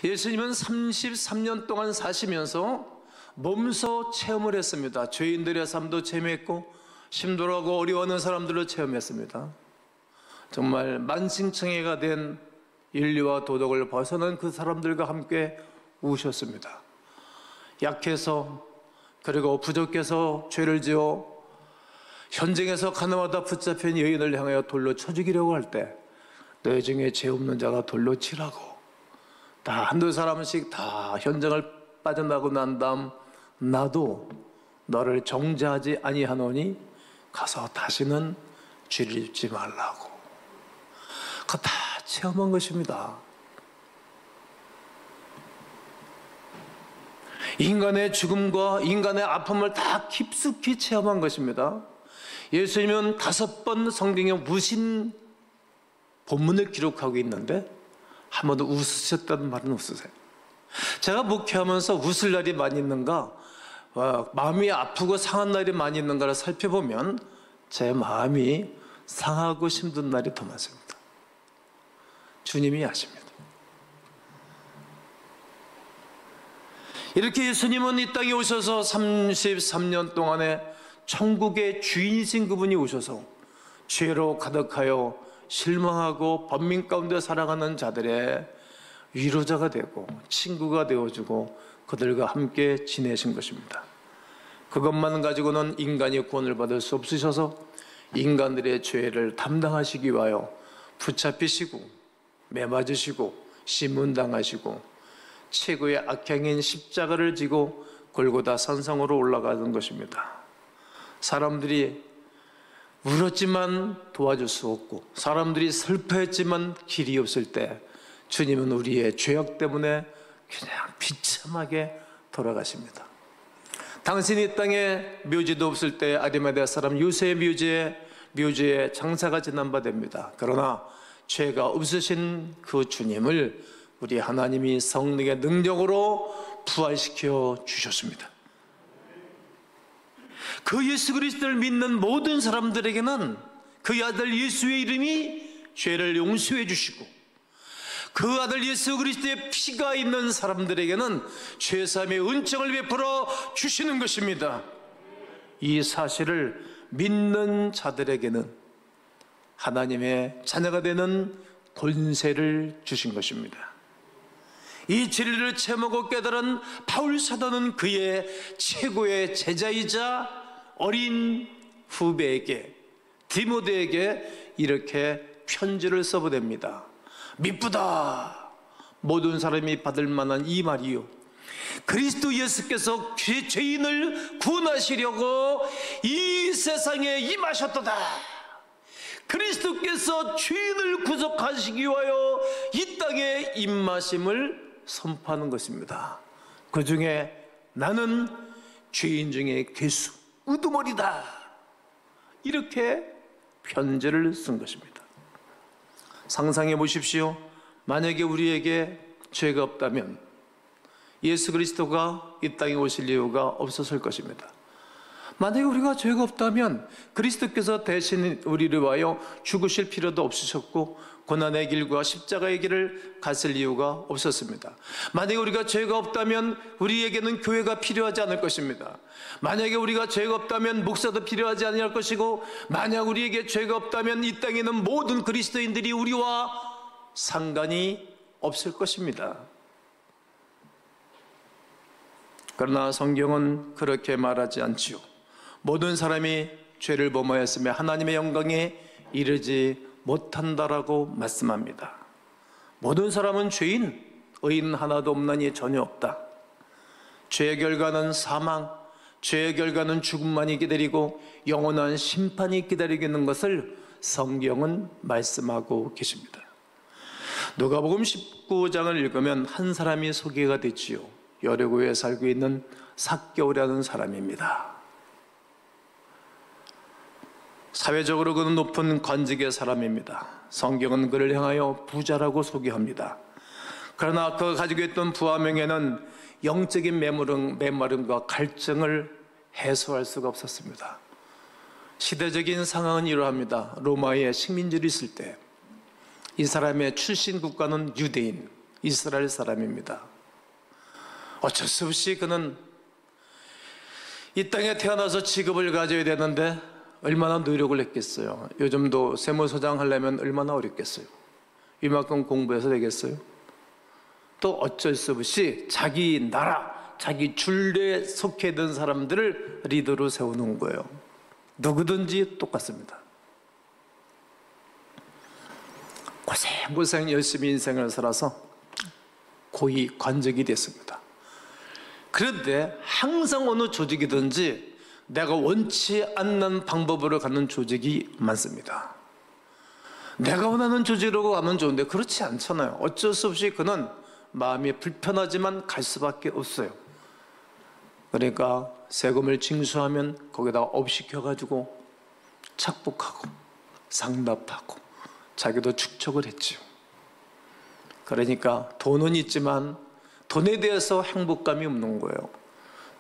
예수님은 33년 동안 사시면서 몸소 체험을 했습니다. 죄인들의 삶도 체험했고 힘들어하고 어려워하는 사람들도 체험했습니다. 정말 만신창이가 된 인류와 도덕을 벗어난 그 사람들과 함께 우셨습니다. 약해서 그리고 부족해서 죄를 지어 현장에서 가나마다 붙잡힌 여인을 향하여 돌로 쳐 죽이려고 할 때 너희 중에 죄 없는 자가 돌로 치라고 다 한두 사람씩 다 현장을 빠져나고 난 다음 나도 너를 정죄하지 아니하노니 가서 다시는 죄를 짓지 말라고. 그거 다 체험한 것입니다. 인간의 죽음과 인간의 아픔을 다 깊숙이 체험한 것입니다. 예수님은 5번 성경에 우신 본문을 기록하고 있는데 한 번도 웃으셨다는 말은 없으세요. 제가 목회하면서 웃을 날이 많이 있는가, 마음이 아프고 상한 날이 많이 있는가를 살펴보면 제 마음이 상하고 힘든 날이 더 많습니다. 주님이 아십니다. 이렇게 예수님은 이 땅에 오셔서 33년 동안에 천국의 주인이신 그분이 오셔서 죄로 가득하여 실망하고 번민 가운데 살아가는 자들의 위로자가 되고 친구가 되어주고 그들과 함께 지내신 것입니다. 그것만 가지고는 인간이 구원을 받을 수 없으셔서 인간들의 죄를 담당하시기 위하여 붙잡히시고 매맞으시고 신문당하시고 최고의 악행인 십자가를 지고 골고다 산상으로 올라가는 것입니다. 사람들이 울었지만 도와줄 수 없고 사람들이 슬퍼했지만 길이 없을 때 주님은 우리의 죄악 때문에 그냥 비참하게 돌아가십니다. 당신이 이 땅에 묘지도 없을 때 아리마대아 사람 요셉의 묘지에 장사가 지난 바 됩니다. 그러나 죄가 없으신 그 주님을 우리 하나님이 성령의 능력으로 부활시켜 주셨습니다. 그 예수 그리스도를 믿는 모든 사람들에게는 그 아들 예수의 이름이 죄를 용서해 주시고 그 아들 예수 그리스도의 피가 있는 사람들에게는 죄사함의 은총을 베풀어 주시는 것입니다. 이 사실을 믿는 자들에게는 하나님의 자녀가 되는 권세를 주신 것입니다. 이 진리를 체험하고 깨달은 바울 사도는 그의 최고의 제자이자 어린 후배에게 디모데에게 이렇게 편지를 써보냅니다. 미쁘다 모든 사람이 받을 만한 이 말이요 그리스도 예수께서 죄인을 구원하시려고 이 세상에 임하셨도다. 그리스도께서 죄인을 구속하시기 위하여 이 땅에 임하심을 선포하는 것입니다. 그 중에 나는 죄인 중에 괴수 우두머리다 이렇게 편지를 쓴 것입니다. 상상해 보십시오. 만약에 우리에게 죄가 없다면 예수 그리스도가 이 땅에 오실 이유가 없었을 것입니다. 만약에 우리가 죄가 없다면 그리스도께서 대신 우리를 위하여 죽으실 필요도 없으셨고 고난의 길과 십자가의 길을 갔을 이유가 없었습니다. 만약에 우리가 죄가 없다면 우리에게는 교회가 필요하지 않을 것입니다. 만약에 우리가 죄가 없다면 목사도 필요하지 않을 것이고 만약 우리에게 죄가 없다면 이 땅에 있는 모든 그리스도인들이 우리와 상관이 없을 것입니다. 그러나 성경은 그렇게 말하지 않지요. 모든 사람이 죄를 범하였으며 하나님의 영광에 이르지 못한다라고 말씀합니다. 모든 사람은 죄인, 의인 하나도 없나니 전혀 없다. 죄의 결과는 사망, 죄의 결과는 죽음만이 기다리고 영원한 심판이 기다리고 있는 것을 성경은 말씀하고 계십니다. 누가복음 19장을 읽으면 한 사람이 소개가 됐지요. 여리고에 살고 있는 삭개오라는 사람입니다. 사회적으로 그는 높은 관직의 사람입니다. 성경은 그를 향하여 부자라고 소개합니다. 그러나 그가 가지고 있던 부와 명예는 영적인 메마름과 갈증을 해소할 수가 없었습니다. 시대적인 상황은 이러합니다. 로마의 식민지를 있을 때 이 사람의 출신 국가는 유대인, 이스라엘 사람입니다. 어쩔 수 없이 그는 이 땅에 태어나서 직업을 가져야 되는데 얼마나 노력을 했겠어요. 요즘도 세무서장 하려면 얼마나 어렵겠어요. 이만큼 공부해서 되겠어요? 또 어쩔 수 없이 자기 나라, 자기 줄에 속해 있는 사람들을 리더로 세우는 거예요. 누구든지 똑같습니다. 고생 열심히 인생을 살아서 고위 관직이 됐습니다. 그런데 항상 어느 조직이든지 내가 원치 않는 방법으로 가는 조직이 많습니다. 내가 원하는 조직으로 가면 좋은데 그렇지 않잖아요. 어쩔 수 없이 그는 마음이 불편하지만 갈 수밖에 없어요. 그러니까 세금을 징수하면 거기다가 업시켜가지고 착복하고 상납하고 자기도 축적을 했지요. 그러니까 돈은 있지만 돈에 대해서 행복감이 없는 거예요.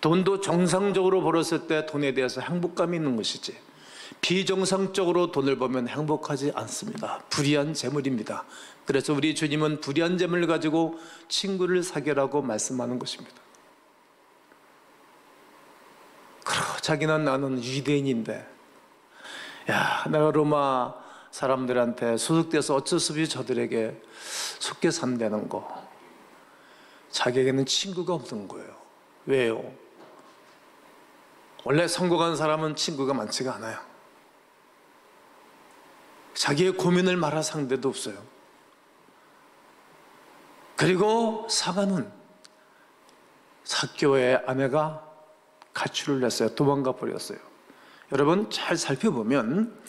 돈도 정상적으로 벌었을 때 돈에 대해서 행복감이 있는 것이지, 비정상적으로 돈을 벌면 행복하지 않습니다. 불의한 재물입니다. 그래서 우리 주님은 불의한 재물을 가지고 친구를 사귀라고 말씀하는 것입니다. 그리고 자기는 나는 유대인인데, 야, 내가 로마 사람들한테 소속돼서 어쩔 수 없이 저들에게 속게 산다는 거. 자기에게는 친구가 없는 거예요. 왜요? 원래 성공한 사람은 친구가 많지가 않아요. 자기의 고민을 말할 상대도 없어요. 그리고 사가는 삭개오의 아내가 가출을 했어요. 도망가 버렸어요. 여러분 잘 살펴보면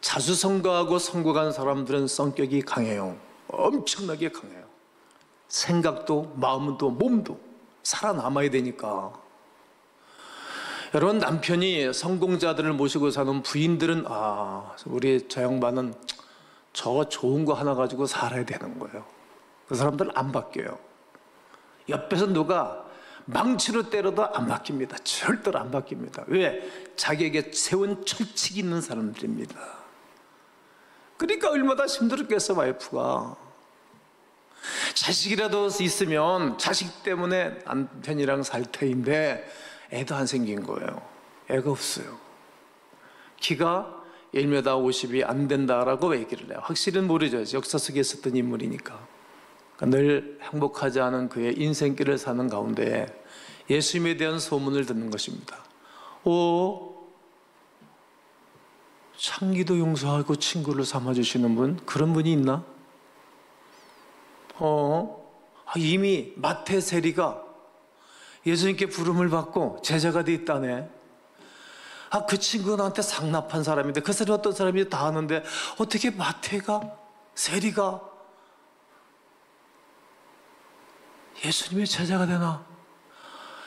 자수성가하고 성공한 사람들은 성격이 강해요. 엄청나게 강해요. 생각도 마음도 몸도 살아남아야 되니까. 여러분 남편이 성공자들을 모시고 사는 부인들은 우리 저 양반은 저 좋은 거 하나 가지고 살아야 되는 거예요. 그 사람들은 안 바뀌어요. 옆에서 누가 망치로 때려도 안 바뀝니다. 절대로 안 바뀝니다. 왜? 자기에게 세운 철칙이 있는 사람들입니다. 그러니까 얼마나 힘들었겠어. 와이프가 자식이라도 있으면 자식 때문에 남편이랑 살 터인데 애도 안 생긴 거예요. 애가 없어요. 키가 1m 50이 안 된다라고 얘기를 해요. 확실히 모르죠. 역사 속에 있었던 인물이니까. 그러니까 늘 행복하지 않은 그의 인생길을 사는 가운데 예수님에 대한 소문을 듣는 것입니다. 창기도 용서하고 친구를 삼아주시는 분, 그런 분이 있나? 이미 마태 세리가 예수님께 부름을 받고 제자가 돼 있다네. 그 친구가 나한테 상납한 사람인데, 그 사람이 어떤 사람인지 다 아는데 어떻게 마태가, 세리가 예수님의 제자가 되나?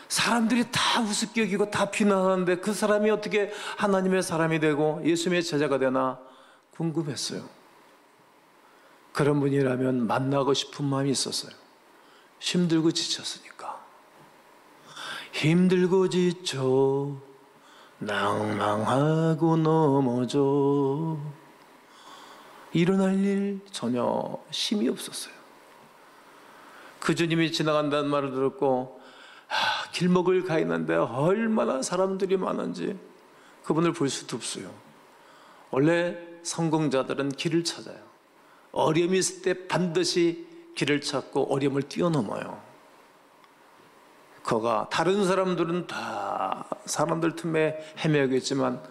사람들이 다 우습게 여기고 다 비난하는데 그 사람이 어떻게 하나님의 사람이 되고 예수님의 제자가 되나 궁금했어요. 그런 분이라면 만나고 싶은 마음이 있었어요. 힘들고 지쳤으니까. 힘들고 지쳐 낭망하고 넘어져 일어날 일 전혀 힘이 없었어요. 그 주님이 지나간다는 말을 들었고 길목을 가 있는데 얼마나 사람들이 많은지 그분을 볼 수도 없어요. 원래 성공자들은 길을 찾아요. 어려움이 있을 때 반드시 길을 찾고 어려움을 뛰어넘어요. 그가 다른 사람들은 다 사람들 틈에 헤매겠지만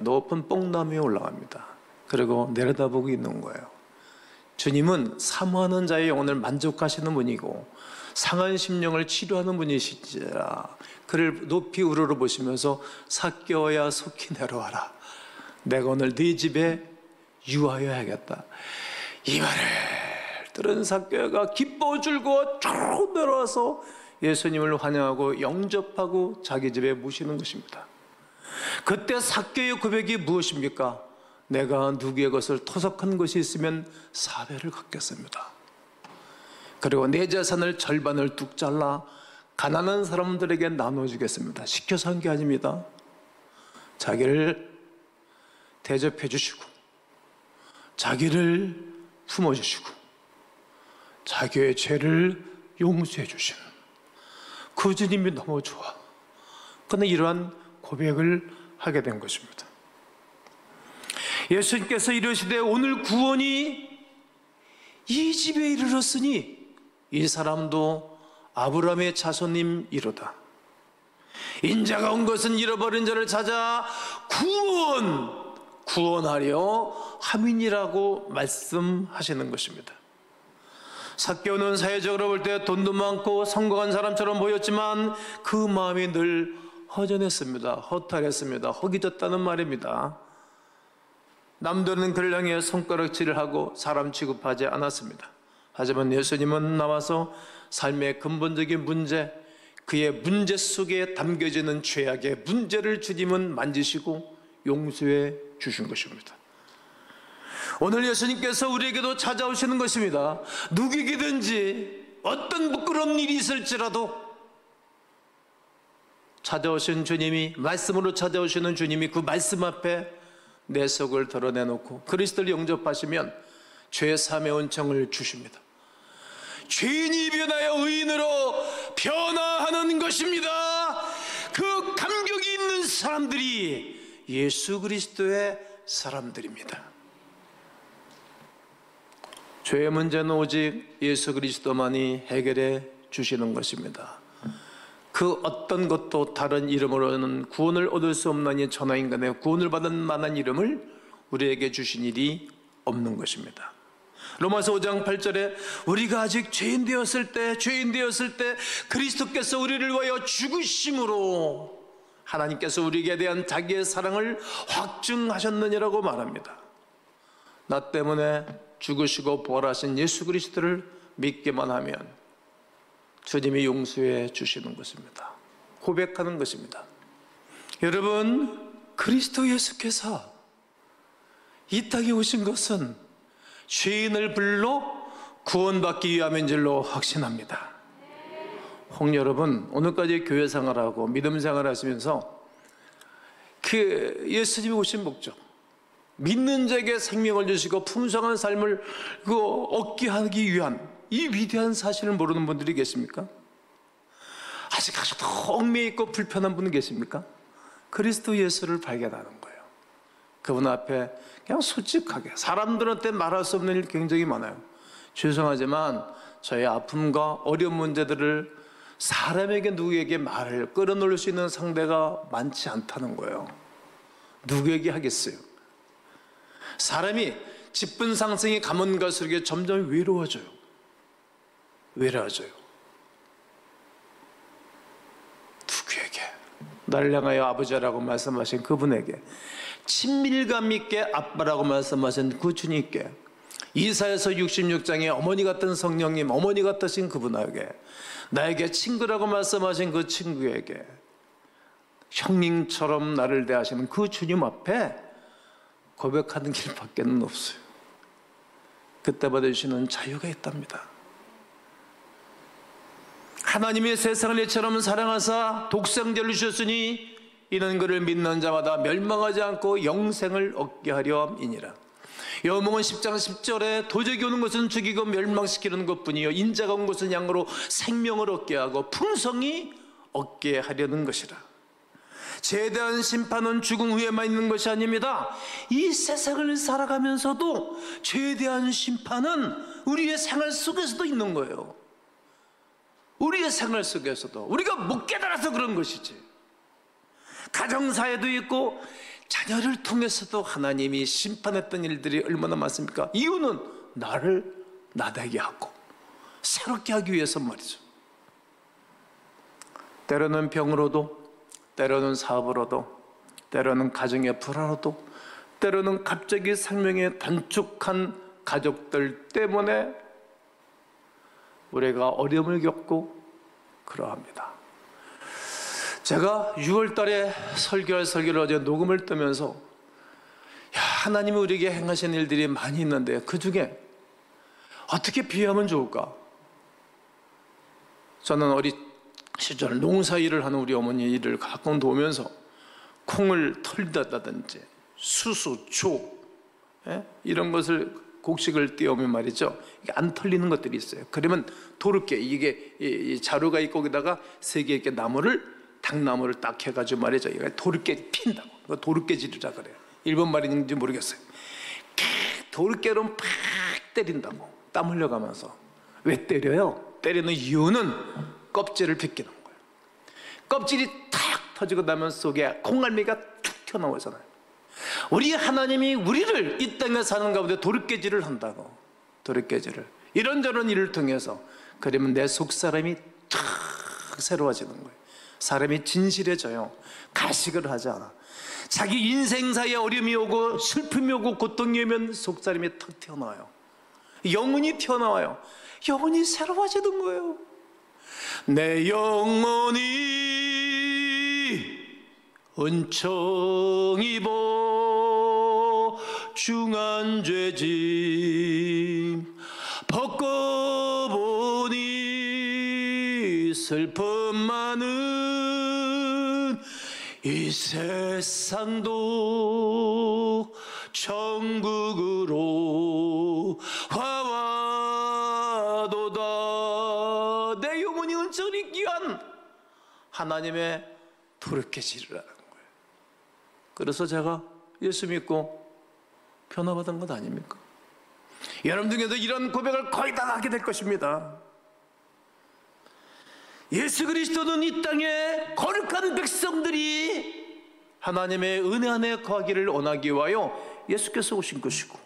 높은 뽕나무에 올라갑니다. 그리고 내려다보고 있는 거예요. 주님은 사모하는 자의 영혼을 만족하시는 분이고 상한 심령을 치료하는 분이시지라. 그를 높이 우러러보시면서 삭개오야 속히 내려와라. 내가 오늘 네 집에 유하여 하겠다. 이 말을 들은 삭개오가 기뻐 줄고 쭉 내려와서 예수님을 환영하고 영접하고 자기 집에 모시는 것입니다. 그때 삭개오의 고백이 무엇입니까? 내가 누구의 것을 토속한 것이 있으면 사배를 갚겠습니다. 그리고 내 재산을 절반을 뚝 잘라 가난한 사람들에게 나눠주겠습니다. 시켜서 한 게 아닙니다. 자기를 대접해 주시고 자기를 품어주시고 자기의 죄를 용서해 주시는 그 주님이 너무 좋아. 그는 이러한 고백을 하게 된 것입니다. 예수님께서 이르시되 오늘 구원이 이 집에 이르렀으니 이 사람도 아브라함의 자손임이로다. 인자가 온 것은 잃어버린 자를 찾아 구원하려 함이니라고 말씀하시는 것입니다. 삭개오는 사회적으로 볼 때 돈도 많고 성공한 사람처럼 보였지만 그 마음이 늘 허전했습니다. 허탈했습니다. 허기졌다는 말입니다. 남들은 그를 향해 손가락질을 하고 사람 취급하지 않았습니다. 하지만 예수님은 나와서 삶의 근본적인 문제, 그의 문제 속에 담겨지는 죄악의 문제를 주님은 만지시고 용서해 주신 것입니다. 오늘 예수님께서 우리에게도 찾아오시는 것입니다. 누구에게든지 어떤 부끄러운 일이 있을지라도 찾아오신 주님이, 말씀으로 찾아오시는 주님이 그 말씀 앞에 내 속을 드러내놓고 그리스도를 영접하시면 죄 사함의 은총을 주십니다. 죄인이 변하여 의인으로 변화하는 것입니다. 그 감격이 있는 사람들이 예수 그리스도의 사람들입니다. 죄의 문제는 오직 예수 그리스도만이 해결해 주시는 것입니다. 그 어떤 것도 다른 이름으로는 구원을 얻을 수 없나니 천하인간의 구원을 받을 만한 이름을 우리에게 주신 일이 없는 것입니다. 로마서 5장 8절에 우리가 아직 죄인 되었을 때 그리스도께서 우리를 위하여 죽으심으로 하나님께서 우리에게 대한 자기의 사랑을 확증하셨느니라고 말합니다. 나 때문에 죽으시고 부활하신 예수 그리스도를 믿기만 하면 주님이 용서해 주시는 것입니다. 고백하는 것입니다. 여러분, 그리스도 예수께서 이 땅에 오신 것은 죄인을 불러 구원받기 위함인 줄로 확신합니다. 혹 여러분, 오늘까지 교회 생활하고 믿음 생활하시면서 그 예수님이 오신 목적, 믿는 자에게 생명을 주시고 풍성한 삶을 얻게 하기 위한 이 위대한 사실을 모르는 분들이 계십니까? 아직까지도 얽매여 있고 불편한 분은 계십니까? 그리스도 예수를 발견하는 거예요. 그분 앞에 그냥 솔직하게, 사람들한테 말할 수 없는 일 굉장히 많아요. 죄송하지만 저의 아픔과 어려운 문제들을 사람에게, 누구에게 말을 끌어놓을 수 있는 상대가 많지 않다는 거예요. 누구에게 하겠어요? 사람이 직분 상승이 가면 갈수록 점점 외로워져요. 누구에게? 나를 향하여 아버지라고 말씀하신 그분에게, 친밀감 있게 아빠라고 말씀하신 그 주님께, 이사야서 66장에 어머니 같은 성령님, 어머니 같으신 그분에게, 나에게 친구라고 말씀하신 그 친구에게 형님처럼 나를 대하시는 그 주님 앞에 고백하는 길밖에는 없어요. 그때 받으시는 자유가 있답니다. 하나님이 세상을 이처럼 사랑하사 독생자를 주셨으니 이는 그를 믿는 자마다 멸망하지 않고 영생을 얻게 하려 함이니라. 요한복음 10장 10절에 도적이 오는 것은 죽이고 멸망시키는 것뿐이요 인자가 온 것은 양으로 생명을 얻게 하고 풍성히 얻게 하려는 것이라. 죄에 대한 심판은 죽음 후에만 있는 것이 아닙니다. 이 세상을 살아가면서도 죄에 대한 심판은 우리의 생활 속에서도 있는 거예요. 우리의 생활 속에서도 우리가 못 깨달아서 그런 것이지. 가정사에도 있고 자녀를 통해서도 하나님이 심판했던 일들이 얼마나 많습니까? 이유는 나를 나되게 하고 새롭게 하기 위해서 말이죠. 때로는 병으로도, 때로는 사업으로도, 때로는 가정의 불화로도, 때로는 갑자기 생명의 단축한 가족들 때문에 우리가 어려움을 겪고 그러합니다. 제가 6월 달에 설교를 어제 녹음을 뜨면서 하나님이 우리에게 행하신 일들이 많이 있는데 그 중에 어떻게 비유하면 좋을까? 저는 어린 시절 농사 일을 하는 우리 어머니 일을 가끔 도우면서 콩을 털다든지 수수, 조 이런 것을 곡식을 띄우면 말이죠, 이게 안 털리는 것들이 있어요. 그러면 도르깨, 이게 이 자루가 있고 거기다가 세 개 이렇게 나무를, 당나무를 딱 해가지고 말이죠, 이거 도르깨 핀다고. 그거 도르깨질이라 그래요. 일본 말인지 모르겠어요. 도르깨로 팍 때린다고, 땀 흘려가면서. 왜 때려요? 때리는 이유는 껍질을 벗기는 거예요. 껍질이 탁 터지고 나면 속에 콩알미가 툭 튀어나오잖아요. 우리 하나님이 우리를 이 땅에 사는 가운데 도르깨질을 한다고. 도르깨질을, 이런저런 일을 통해서. 그러면 내 속사람이 탁 새로워지는 거예요. 사람이 진실해져요. 가식을 하지 않아. 자기 인생사에 어려움이 오고 슬픔이 오고 고통이 오면 속사람이 탁 튀어나와요. 영혼이 튀어나와요. 영혼이 새로워지는 거예요. 내 영혼이 은총 입어 중한 죄짐 벗고보니 슬픔 많은 이 세상도 천국으로 화와도다. 내 영혼이 은총이 귀한 하나님의 도르깨질을 하는 거예요. 그래서 제가 예수 믿고 변화받은 것 아닙니까? 여러분 중에도 이런 고백을 거의 다 하게 될 것입니다. 예수 그리스도는 이 땅에 거룩한 백성들이 하나님의 은혜 안에 거하기를 원하기 위하여 예수께서 오신 것이고,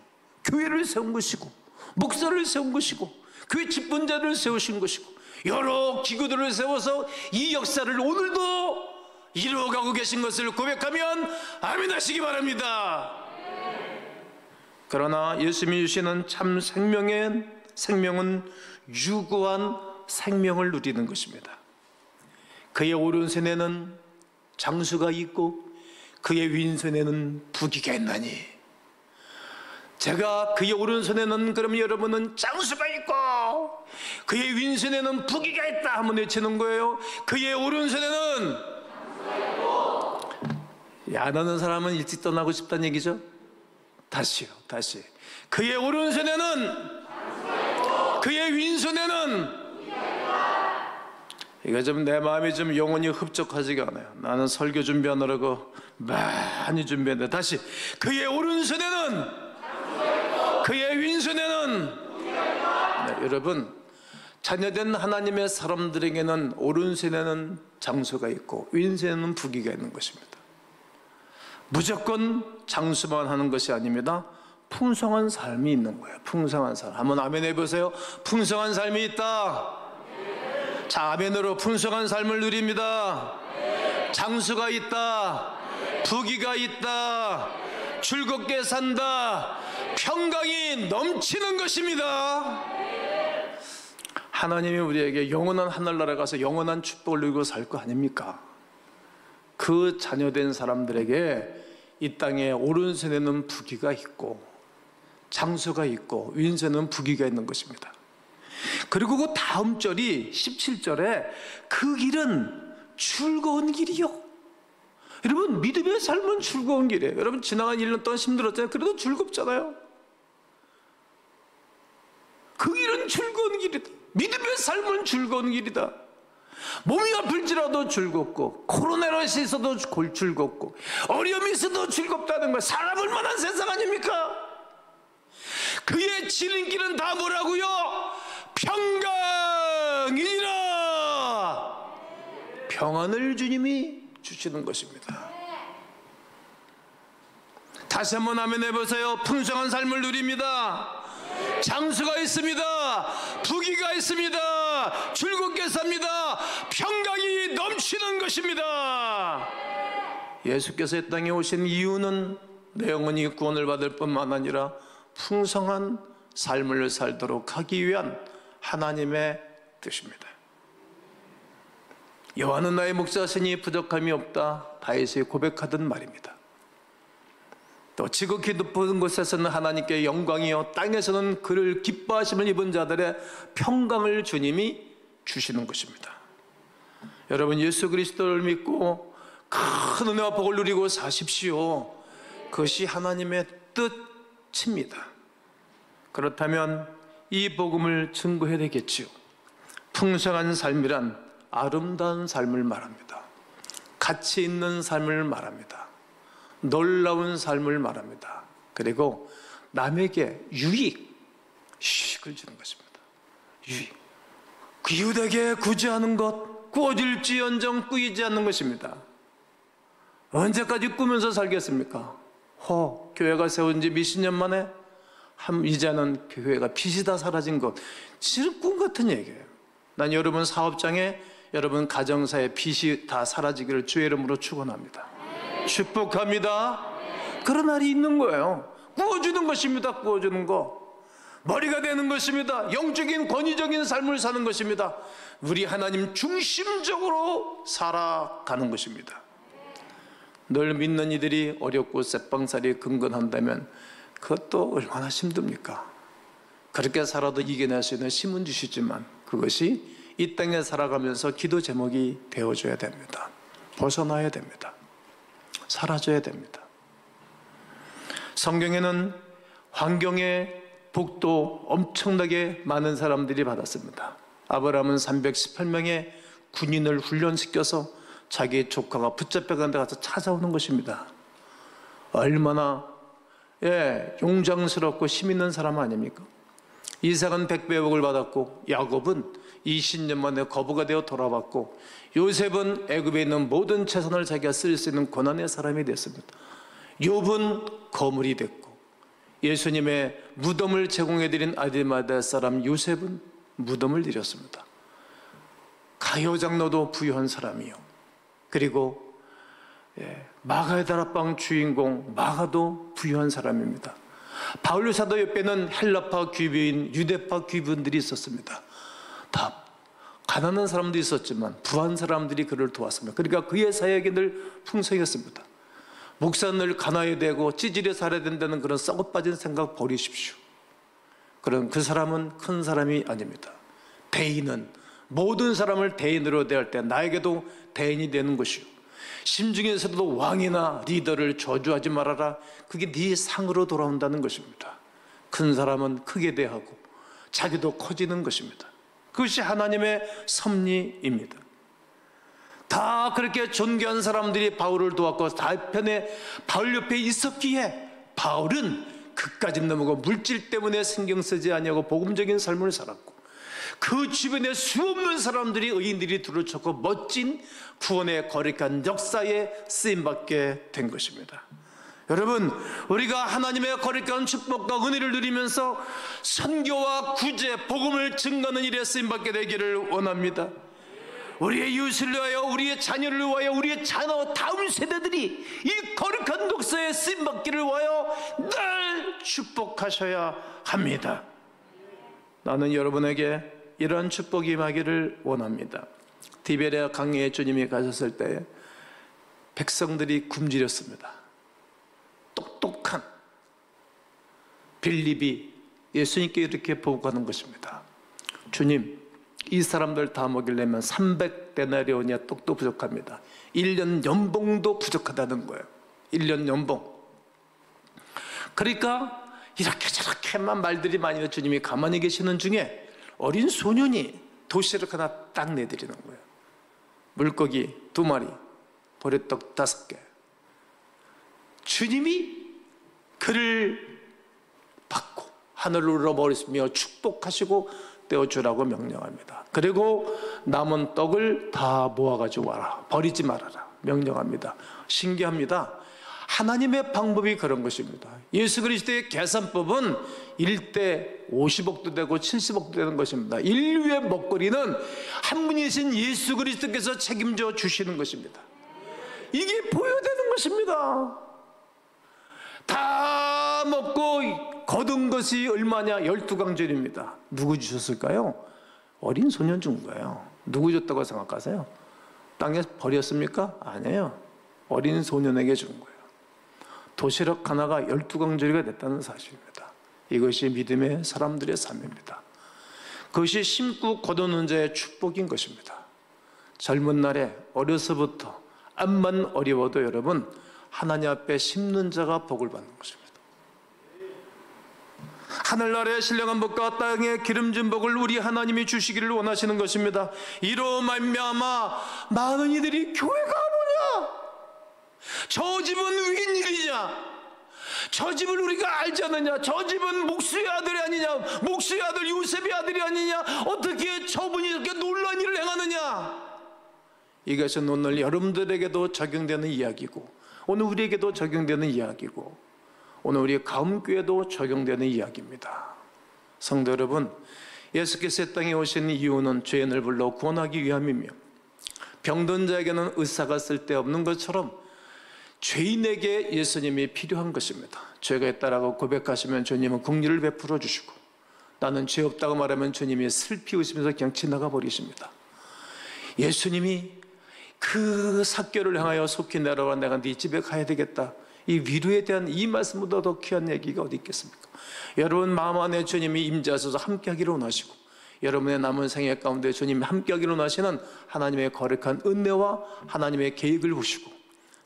교회를 세운 것이고, 목사를 세운 것이고, 교회 집권자를 세우신 것이고, 여러 기구들을 세워서 이 역사를 오늘도 이루어가고 계신 것을 고백하면 아멘 하시기 바랍니다. 그러나 예수님이 주시는 참 생명은 유구한 생명을 누리는 것입니다. 그의 오른손에는 장수가 있고 그의 왼손에는 부귀가 있나니. 제가 그의 오른손에는, 그러면 여러분은 장수가 있고 그의 왼손에는 부귀가 있다 한번 외치는 거예요. 그의 오른손에는 야나는 사람은 일찍 떠나고 싶다는 얘기죠. 다시요, 다시. 그의 오른손에는, 그의 왼손에는. 이거 좀 내 마음이 좀 영혼이 흡족하지가 않아요. 나는 설교 준비하느라고 많이 준비했는데, 다시. 그의 오른손에는, 그의 왼손에는. 네, 여러분, 자녀된 하나님의 사람들에게는 오른손에는 장수가 있고 왼손에는 부귀가 있는 것입니다. 무조건 장수만 하는 것이 아닙니다. 풍성한 삶이 있는 거예요. 풍성한 삶. 한번 아멘 해보세요. 풍성한 삶이 있다. 자, 아멘으로 풍성한 삶을 누립니다. 장수가 있다. 부귀가 있다. 즐겁게 산다. 평강이 넘치는 것입니다. 하나님이 우리에게 영원한 하늘나라 가서 영원한 축복을 누리고 살 거 아닙니까? 그 자녀된 사람들에게 이 땅에 오른손에는 부귀가 있고 장수가 있고 왼손에는 부귀가 있는 것입니다. 그리고 그 다음 절이 17절에 그 길은 즐거운 길이요. 여러분, 믿음의 삶은 즐거운 길이에요. 여러분, 지나간 1년 동안 힘들었잖아요. 그래도 즐겁잖아요. 그 길은 즐거운 길이다. 믿음의 삶은 즐거운 길이다. 몸이 아플지라도 즐겁고, 코로나로 있어도 즐겁고, 어려움이 있어도 즐겁다는 거, 사람을 만한 세상 아닙니까? 그의 지름길은 다 뭐라고요? 평강이라. 평안을 주님이 주시는 것입니다. 다시 한번 아멘 해보세요. 풍성한 삶을 누립니다. 장수가 있습니다. 부귀가 있습니다. 즐겁게 삽니다. 평강이 넘치는 것입니다. 예수께서 이 땅에 오신 이유는 내 영혼이 구원을 받을 뿐만 아니라 풍성한 삶을 살도록 하기 위한 하나님의 뜻입니다. 여호와는 나의 목자시니 부족함이 없다. 다윗이 고백하던 말입니다. 또 지극히 높은 곳에서는 하나님께 영광이요 땅에서는 그를 기뻐하심을 입은 자들의 평강을 주님이 주시는 것입니다. 여러분, 예수 그리스도를 믿고 큰 은혜와 복을 누리고 사십시오. 그것이 하나님의 뜻입니다. 그렇다면 이 복음을 증거해야 되겠지요. 풍성한 삶이란 아름다운 삶을 말합니다. 가치 있는 삶을 말합니다. 놀라운 삶을 말합니다. 그리고 남에게 유익을 주는 것입니다. 유익. 그 이웃에게 구제하는 것, 구워질지언정 꾸이지 않는 것입니다. 언제까지 꾸면서 살겠습니까? 교회가 세운 지 몇십 년 만에 이제는 교회가 빛이 다 사라진 것, 진짜 꿈 같은 얘기예요. 난 여러분 사업장에, 여러분 가정사에 빛이 다 사라지기를 주의 이름으로 축원합니다. 축복합니다. 그런 날이 있는 거예요. 구워주는 것입니다. 구워주는 거. 머리가 되는 것입니다. 영적인 권위적인 삶을 사는 것입니다. 우리 하나님 중심적으로 살아가는 것입니다. 늘 믿는 이들이 어렵고 쌔빵살이 근근한다면 그것도 얼마나 힘듭니까? 그렇게 살아도 이겨낼 수 있는 힘은 주시지만 그것이 이 땅에 살아가면서 기도 제목이 되어줘야 됩니다. 벗어나야 됩니다. 사라져야 됩니다. 성경에는 환경의 복도 엄청나게 많은 사람들이 받았습니다. 아브라함은 318명의 군인을 훈련시켜서 자기 조카가 붙잡혀간 데 가서 찾아오는 것입니다. 얼마나 용장스럽고 힘 있는 사람 아닙니까? 이삭은 100배의 복을 받았고 야곱은 20년 만에 거부가 되어 돌아왔고 요셉은 애굽에 있는 모든 재산을 자기가 쓸 수 있는 고난의 사람이 됐습니다. 욥은 거물이 됐고 예수님의 무덤을 제공해드린 아리마다 사람 요셉은 무덤을 드렸습니다. 가요 장로도 부유한 사람이요. 그리고 마가의 다락방 주인공 마가도 부유한 사람입니다. 바울 사도 옆에는 헬라파 귀부인, 유대파 귀부인들이 있었습니다. 다 가난한 사람도 있었지만 부한 사람들이 그를 도왔습니다. 그러니까 그의 사역이 늘 풍성했습니다. 목사는 늘 가난해야 되고 찌질해 살아야 된다는 그런 썩어빠진 생각 버리십시오. 그런 그 사람은 큰 사람이 아닙니다. 대인은 모든 사람을 대인으로 대할 때 나에게도 대인이 되는 것이요, 심중에서도 왕이나 리더를 저주하지 말아라. 그게 네 상으로 돌아온다는 것입니다. 큰 사람은 크게 대하고 자기도 커지는 것입니다. 그것이 하나님의 섭리입니다. 다 그렇게 존귀한 사람들이 바울을 도왔고 다편에 바울 옆에 있었기에 바울은 그까지 넘어가고 물질 때문에 신경 쓰지 아니하고 복음적인 삶을 살았고 그 주변에 수없는 사람들이 의인들이 둘을 쳤고 멋진 구원의 거룩한 역사에 쓰임받게 된 것입니다. 여러분, 우리가 하나님의 거룩한 축복과 은혜를 누리면서 선교와 구제, 복음을 증거하는 일에 쓰임받게 되기를 원합니다. 우리의 이웃을 위하여, 우리의 자녀를 위하여, 우리의 자녀 다음 세대들이 이 거룩한 독서에 쓰임받기를 위하여 늘 축복하셔야 합니다. 나는 여러분에게 이러한 축복이 임하기를 원합니다. 디베랴 강해에 주님이 가셨을 때 백성들이 굶주렸습니다. 똑똑한 빌립이 예수님께 이렇게 보고하는 것입니다. 주님, 이 사람들 다 먹이려면 300데나리온이야 떡도 부족합니다. 1년 연봉도 부족하다는 거예요. 1년 연봉. 그러니까 이렇게 저렇게만 말들이 많이 해서 주님이 가만히 계시는 중에 어린 소년이 도시락 하나 딱 내드리는 거예요. 물고기 2마리, 보리떡 5개. 주님이 그를 받고 하늘로 울어버리시며 축복하시고 떼어주라고 명령합니다. 그리고 남은 떡을 다 모아가지고 와라. 버리지 말아라. 명령합니다. 신기합니다. 하나님의 방법이 그런 것입니다. 예수 그리스도의 계산법은 1대 50억도 되고 70억도 되는 것입니다. 인류의 먹거리는 한 분이신 예수 그리스도께서 책임져 주시는 것입니다. 이게 보여되는 것입니다. 다 먹고 거둔 것이 얼마냐? 12강절입니다. 누구 주셨을까요? 어린 소년 준 거예요. 누구 줬다고 생각하세요? 땅에 버렸습니까? 아니에요. 어린 소년에게 준 거예요. 도시락 하나가 12강절이가 됐다는 사실입니다. 이것이 믿음의 사람들의 삶입니다. 그것이 심고 거두는 자의 축복인 것입니다. 젊은 날에 어려서부터 암만 어려워도 여러분, 하나님 앞에 심는 자가 복을 받는 것입니다. 하늘나라의 신령한 복과 땅의 기름진 복을 우리 하나님이 주시기를 원하시는 것입니다. 이로 말미암아 많은 이들이 교회가 뭐냐? 저 집은 웬일이냐? 저 집을 우리가 알지 않느냐? 저 집은 목수의 아들이 아니냐? 목수의 아들 요셉의 아들이 아니냐? 어떻게 저분이 이렇게 놀라운 일을 행하느냐? 이것은 오늘 여러분들에게도 적용되는 이야기고, 오늘 우리에게도 적용되는 이야기고, 오늘 우리 가움교회도 적용되는 이야기입니다. 성도 여러분, 예수께서 이 땅에 오신 이유는 죄인을 불러 구원하기 위함이며, 병든 자에게는 의사가 쓸데없는 것처럼 죄인에게 예수님이 필요한 것입니다. 죄가 있다라고 고백하시면 주님은 긍휼을 베풀어 주시고, 나는 죄 없다고 말하면 주님이 슬피 웃으면서 그냥 지나가 버리십니다. 예수님이 그 삭개를 향하여 속히 내려와 내가 네 집에 가야 되겠다, 이 위로에 대한 이 말씀보다 더 귀한 얘기가 어디 있겠습니까? 여러분 마음 안에 주님이 임재하셔서 함께하기를 원하시고, 여러분의 남은 생애 가운데 주님이 함께하기를 원하시는 하나님의 거룩한 은혜와 하나님의 계획을 보시고,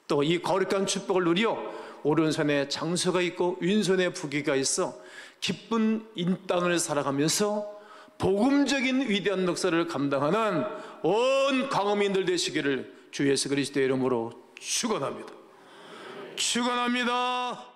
또 이 거룩한 축복을 누려 오른손에 장소가 있고 왼손에 부귀가 있어 기쁜 이 땅을 살아가면서 복음적인 위대한 역사를 감당하는 온 강호민들 되시기를 주 예수 그리스도의 이름으로 축원합니다. 축원합니다.